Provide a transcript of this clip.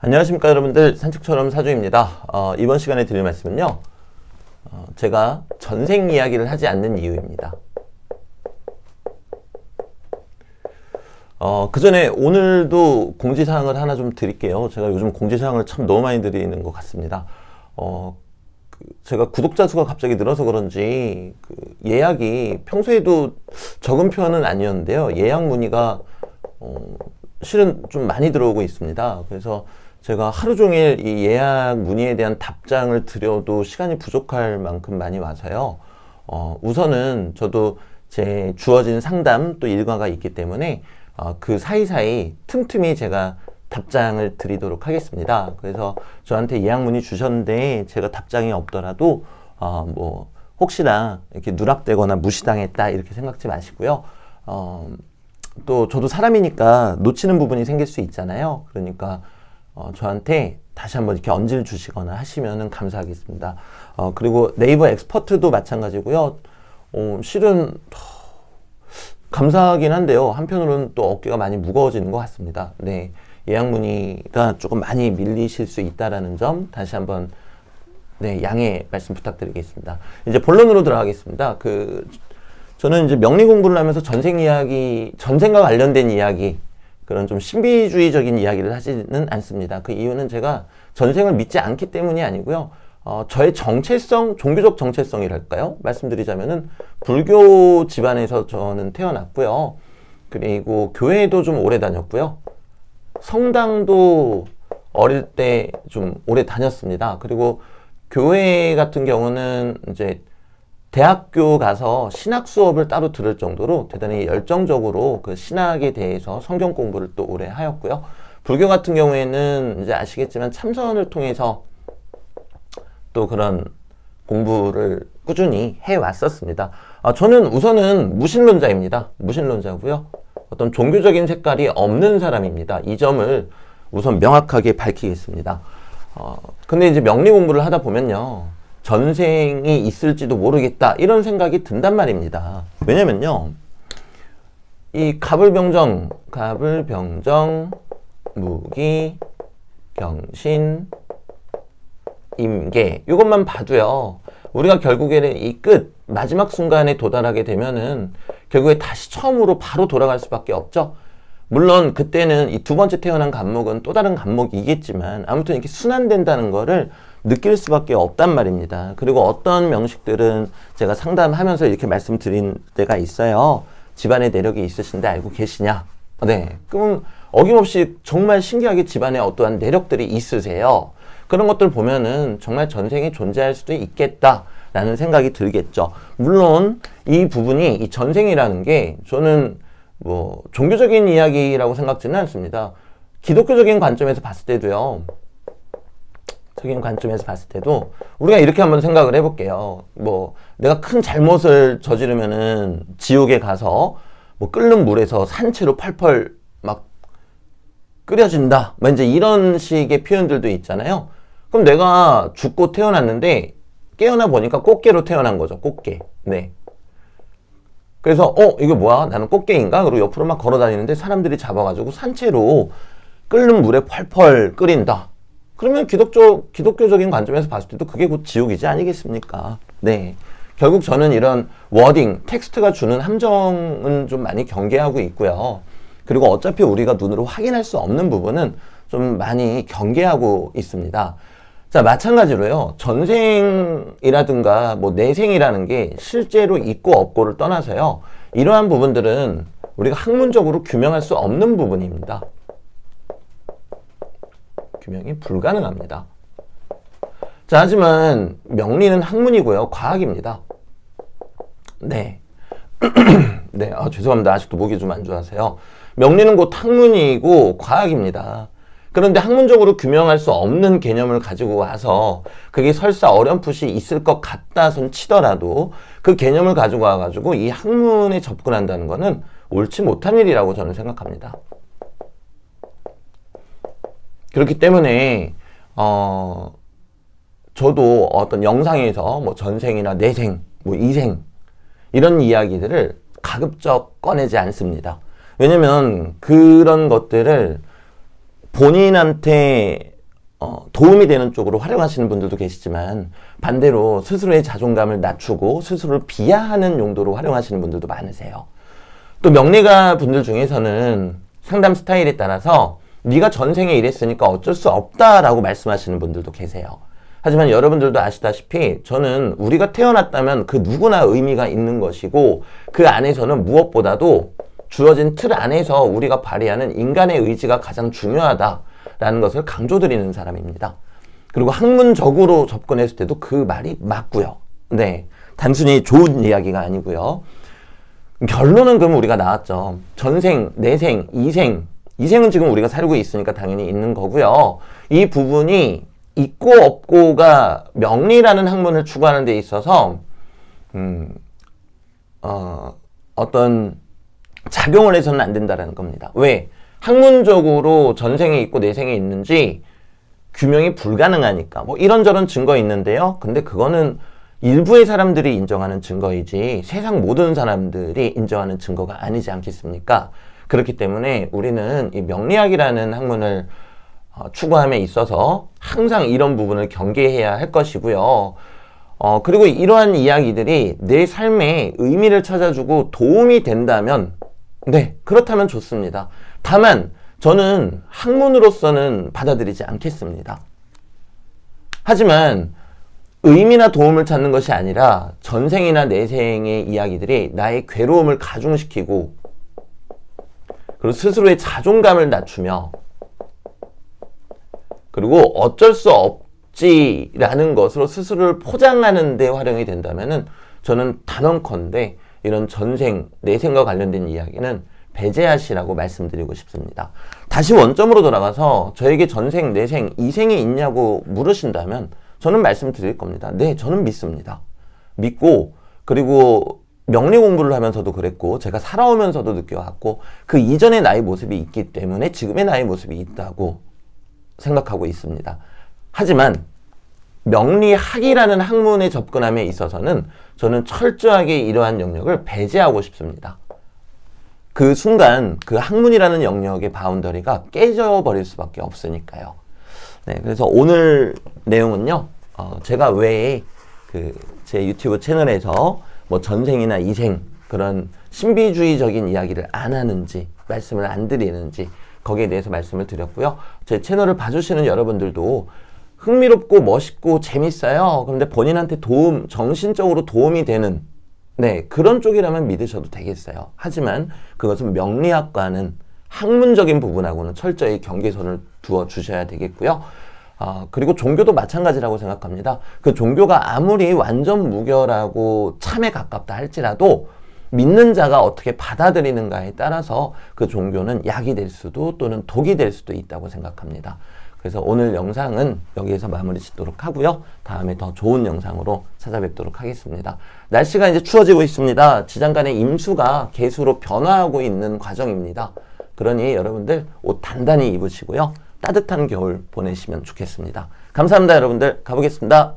안녕하십니까 여러분들, 산책처럼 사주입니다. 이번 시간에 드릴 말씀은요, 제가 전생 이야기를 하지 않는 이유입니다. 그 전에 오늘도 공지사항을 하나 좀 드릴게요. 제가 요즘 공지사항을 참 너무 많이 드리는 것 같습니다. 제가 구독자 수가 갑자기 늘어서 그런지 예약이 평소에도 적은 편은 아니었는데요. 예약 문의가 실은 좀 많이 들어오고 있습니다. 그래서 제가 하루 종일 이 예약 문의에 대한 답장을 드려도 시간이 부족할 만큼 많이 와서요. 우선은 저도 제 주어진 상담 또 일과가 있기 때문에 그 사이사이 틈틈이 제가 답장을 드리도록 하겠습니다. 그래서 저한테 예약 문의 주셨는데 제가 답장이 없더라도 뭐 혹시나 이렇게 누락되거나 무시당했다 이렇게 생각지 마시고요. 또 저도 사람이니까 놓치는 부분이 생길 수 있잖아요. 그러니까 저한테 다시 한번 이렇게 언질 주시거나 하시면은 감사하겠습니다. 그리고 네이버 엑스퍼트도 마찬가지고요. 실은 감사하긴 한데요. 한편으로는 또 어깨가 많이 무거워지는 것 같습니다. 네, 예약 문의가 조금 많이 밀리실 수 있다라는 점 다시 한번 양해 말씀 부탁드리겠습니다. 이제 본론으로 들어가겠습니다. 저는 이제 명리 공부를 하면서 전생 이야기, 전생과 관련된 이야기, 그런 좀 신비주의적인 이야기를 하지는 않습니다. 그 이유는 제가 전생을 믿지 않기 때문이 아니고요. 저의 정체성, 종교적 정체성이랄까요? 말씀드리자면은 불교 집안에서 저는 태어났고요. 그리고 교회도 좀 오래 다녔고요. 성당도 어릴 때 좀 오래 다녔습니다. 그리고 교회 같은 경우는 이제 대학교 가서 신학 수업을 따로 들을 정도로 대단히 열정적으로 그 신학에 대해서 성경 공부를 또 오래 하였고요. 불교 같은 경우에는 이제 아시겠지만 참선을 통해서 또 그런 공부를 꾸준히 해왔었습니다. 저는 우선은 무신론자입니다. 무신론자고요. 어떤 종교적인 색깔이 없는 사람입니다. 이 점을 우선 명확하게 밝히겠습니다. 근데 이제 명리 공부를 하다 보면요, 전생이 있을지도 모르겠다 이런 생각이 든단 말입니다. 왜냐면요, 이 갑을병정, 무기, 경신, 임계 이것만 봐도요, 우리가 결국에는 이 끝 마지막 순간에 도달하게 되면은 결국에 다시 처음으로 바로 돌아갈 수밖에 없죠. 물론 그때는 이 두 번째 태어난 간목은 또 다른 간목이겠지만 아무튼 이렇게 순환된다는 거를 느낄 수밖에 없단 말입니다. 그리고 어떤 명식들은 제가 상담하면서 이렇게 말씀드린 때가 있어요. 집안에 내력이 있으신데 알고 계시냐? 네. 그럼 어김없이 정말 신기하게 집안에 어떠한 내력들이 있으세요. 그런 것들 보면은 정말 전생에 존재할 수도 있겠다라는 생각이 들겠죠. 물론 이 부분이, 이 전생이라는 게 저는 뭐 종교적인 이야기라고 생각지는 않습니다. 기독교적인 관점에서 봤을 때도요. 적인 관점에서 봤을 때도 우리가 이렇게 한번 생각을 해볼게요. 뭐 내가 큰 잘못을 저지르면은 지옥에 가서 뭐 끓는 물에서 산채로 펄펄 막 끓여진다, 뭐 이제 이런 식의 표현들도 있잖아요. 그럼 내가 죽고 태어났는데 깨어나 보니까 꽃게로 태어난 거죠. 꽃게. 네. 그래서 이게 뭐야? 나는 꽃게인가? 그리고 옆으로 막 걸어 다니는데 사람들이 잡아가지고 산채로 끓는 물에 펄펄 끓인다. 그러면 기독교적인 관점에서 봤을 때도 그게 곧 지옥이지 아니겠습니까? 네. 결국 저는 이런 워딩, 텍스트가 주는 함정은 좀 많이 경계하고 있고요. 그리고 어차피 우리가 눈으로 확인할 수 없는 부분은 좀 많이 경계하고 있습니다. 자, 마찬가지로요, 전생이라든가 뭐 내생이라는 게 실제로 있고 없고를 떠나서요, 이러한 부분들은 우리가 학문적으로 규명할 수 없는 부분입니다. 규명이 불가능합니다. 자, 하지만 명리는 학문이고요, 과학입니다. 네. 네, 죄송합니다. 아직도 목이 좀 안 좋아서요. 명리는 곧 학문이고 과학입니다. 그런데 학문적으로 규명할 수 없는 개념을 가지고 와서 그게 설사 어렴풋이 있을 것 같다 손 치더라도 그 개념을 가지고 와가지고 이 학문에 접근한다는 거는 옳지 못한 일이라고 저는 생각합니다. 그렇기 때문에 저도 어떤 영상에서 뭐 전생이나 내생, 뭐 이생 이런 이야기들을 가급적 꺼내지 않습니다. 왜냐면 그런 것들을 본인한테 도움이 되는 쪽으로 활용하시는 분들도 계시지만 반대로 스스로의 자존감을 낮추고 스스로를 비하하는 용도로 활용하시는 분들도 많으세요. 또 명리가 분들 중에서는 상담 스타일에 따라서 네가 전생에 이랬으니까 어쩔 수 없다라고 말씀하시는 분들도 계세요. 하지만 여러분들도 아시다시피 저는 우리가 태어났다면 그 누구나 의미가 있는 것이고 그 안에서는 무엇보다도 주어진 틀 안에서 우리가 발휘하는 인간의 의지가 가장 중요하다라는 것을 강조드리는 사람입니다. 그리고 학문적으로 접근했을 때도 그 말이 맞고요. 네, 단순히 좋은 이야기가 아니고요. 결론은 그럼 우리가 나왔죠. 전생, 내생, 이생. 이생은 지금 우리가 살고 있으니까 당연히 있는 거고요. 이 부분이 있고 없고가 명리라는 학문을 추구하는 데 있어서 어떤 작용을 해서는 안 된다는 겁니다. 왜? 학문적으로 전생에 있고 내생에 있는지 규명이 불가능하니까. 뭐 이런저런 증거 있는데요. 근데 그거는 일부의 사람들이 인정하는 증거이지 세상 모든 사람들이 인정하는 증거가 아니지 않겠습니까? 그렇기 때문에 우리는 이 명리학이라는 학문을 추구함에 있어서 항상 이런 부분을 경계해야 할 것이고요. 그리고 이러한 이야기들이 내 삶에 의미를 찾아주고 도움이 된다면, 네, 그렇다면 좋습니다. 다만, 저는 학문으로서는 받아들이지 않겠습니다. 하지만, 의미나 도움을 찾는 것이 아니라 전생이나 내생의 이야기들이 나의 괴로움을 가중시키고, 그리고 스스로의 자존감을 낮추며, 그리고 어쩔 수 없지라는 것으로 스스로를 포장하는 데 활용이 된다면은 저는 단언컨대 이런 전생, 내생과 관련된 이야기는 배제하시라고 말씀드리고 싶습니다. 다시 원점으로 돌아가서 저에게 전생, 내생, 이생이 있냐고 물으신다면 저는 말씀드릴 겁니다. 네, 저는 믿습니다. 믿고 그리고 명리 공부를 하면서도 그랬고 제가 살아오면서도 느껴왔고 그 이전의 나의 모습이 있기 때문에 지금의 나의 모습이 있다고 생각하고 있습니다. 하지만 명리학이라는 학문에 접근함에 있어서는 저는 철저하게 이러한 영역을 배제하고 싶습니다. 그 순간 그 학문이라는 영역의 바운더리가 깨져버릴 수밖에 없으니까요. 네, 그래서 오늘 내용은요, 제가 왜 제 유튜브 채널에서 뭐 전생이나 이생 그런 신비주의적인 이야기를 안 하는지 말씀을 안 드리는지 거기에 대해서 말씀을 드렸고요. 제 채널을 봐주시는 여러분들도 흥미롭고 멋있고 재밌어요. 그런데 본인한테 정신적으로 도움이 되는 네, 그런 쪽이라면 믿으셔도 되겠어요. 하지만 그것은 명리학과는 학문적인 부분하고는 철저히 경계선을 두어 주셔야 되겠고요. 그리고 종교도 마찬가지라고 생각합니다. 그 종교가 아무리 완전 무결하고 참에 가깝다 할지라도 믿는 자가 어떻게 받아들이는가에 따라서 그 종교는 약이 될 수도 또는 독이 될 수도 있다고 생각합니다. 그래서 오늘 영상은 여기에서 마무리 짓도록 하고요. 다음에 더 좋은 영상으로 찾아뵙도록 하겠습니다. 날씨가 이제 추워지고 있습니다. 지장간의 임수가 개수로 변화하고 있는 과정입니다. 그러니 여러분들 옷 단단히 입으시고요. 따뜻한 겨울 보내시면 좋겠습니다. 감사합니다, 여러분들. 가보겠습니다.